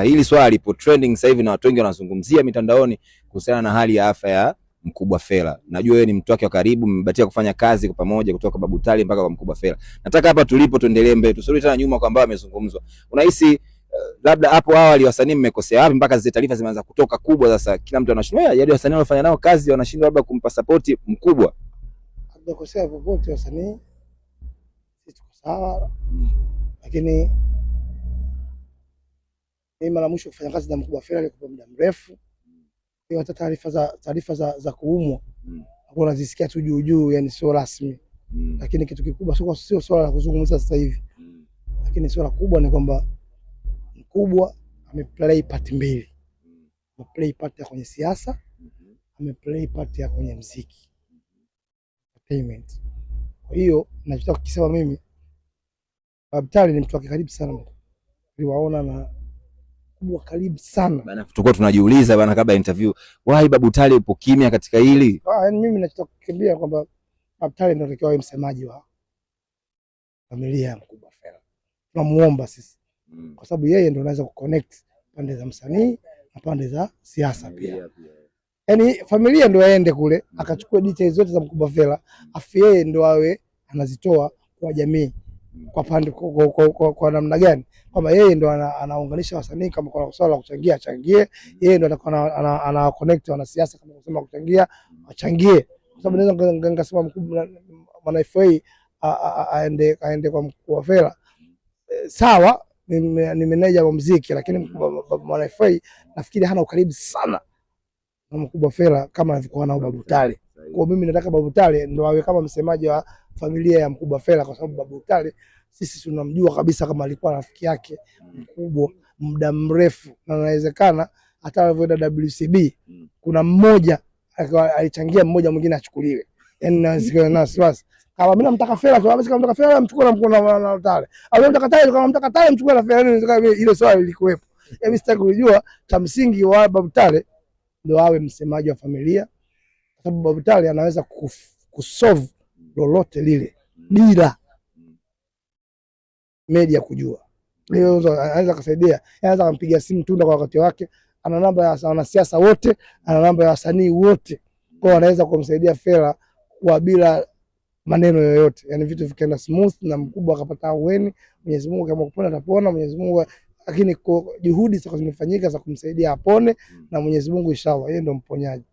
Hili swala lipo trending sasa hivi na watu wengi wanazungumzia mitandaoni kuhusiana na hali ya afya ya Mkubwa Fella. Najua wewe ni mtu wake wa karibu, mmebahatika kufanya kazi kwa pamoja kutoka Babu Tale mpaka kwa Mkubwa Fella. Nataka hapa tulipo tuendelee mbele, tusirudi tena nyuma kwa ambao amezungumzwa. Unahisi labda hapo awali wasanii mmekosea wapi mpaka zile taarifa zimeanza kutoka kubwa sasa kila mtu anashindwa, yaani wasanii wanafanya nao kazi wanashindwa labda kumpa support Mkubwa? Hajakosea popote wasanii. Sisi tuko sawa. Lakini mimi mara mwisho kufanya kazi na Mkubwa Fella ilikuwa muda mrefu. Hiyo hata taarifa za kuumwa hapo nazisikia tu juu juu, yani sio rasmi. Lakini kitu kikubwa sio swala la kuzungumza sasa hivi. Lakini swala kubwa ni kwamba Mkubwa ameplay part mbili. Ameplay part ya kwenye siasa, ameplay part ya kwenye muziki. Entertainment. Kwa hiyo ninachotaka kusema mimi, Babu Tale ni mtu wa karibu sana. Niliwaona na Mkubwa karibu sana. Bana tulikuwa tunajiuliza bana kabla interview, why Babu Tale upo kimya katika hili? Yaani mimi ninachotaka kukimbia kwamba Babu Tale ndio atakiwa awe msemaji wa familia ya Mkubwa Fella. Tunamuomba sisi. Kwa sababu yeye ndio anaweza kuconnect pande za msanii na pande za siasa pia. Yaani familia ndio aende kule akachukua details zote za Mkubwa Fella, afu yeye ndio awe anazitoa kwa jamii kwa pande kwa namna gani, kwamba yeye ndio anaunganisha wasanii, kama kwa swala la kuchangia achangie, yeye ndio atakuwa ana connect wanasiasa, kama kusema kuchangia achangie, kwa sababu naweza ngasema Mkubwa Mwana FA aende kwa Mkubwa Fella. Sawa, ni meneja wa muziki, lakini Mwana FA nafikiri hana ukaribu sana na Mkubwa Fella kama alivyokuwa na Babu Tale. Kwa mimi nataka Babu Tale ndio awe kama msemaji wa familia ya Mkubwa Fella, kwa sababu Babu Tale sisi tunamjua kabisa kama alikuwa rafiki yake mkubwa muda mrefu, na inawezekana hata alivyoenda WCB kuna mmoja alichangia mmoja mwingine achukuliwe. Yaani na wasiwasi kama mimi namtaka Fella, kwa sababu kama namtaka Fella mchukue na mkono na Tale, au namtaka Tale kama namtaka Tale mchukue na Fella. Ile swali lilikuwepo. Mimi sitaki kujua, cha msingi wa Babu Tale ndio awe msemaji wa familia, kwa sababu Babu Tale anaweza kusolve lolote lile bila media kujua. Leo anaweza kusaidia, anaweza kumpigia simu Tunda kwa wakati wake, ana namba ya wanasiasa wote, ana namba ya wasanii wote, kwa anaweza kumsaidia Fella kwa bila maneno yoyote, yani vitu vikaenda smooth na Mkubwa akapata aweni. Mwenyezi Mungu kama kupona atapona, Mwenyezi Mungu, lakini kwa juhudi zimefanyika za kumsaidia apone, na Mwenyezi Mungu inshallah yeye ndio mponyaji.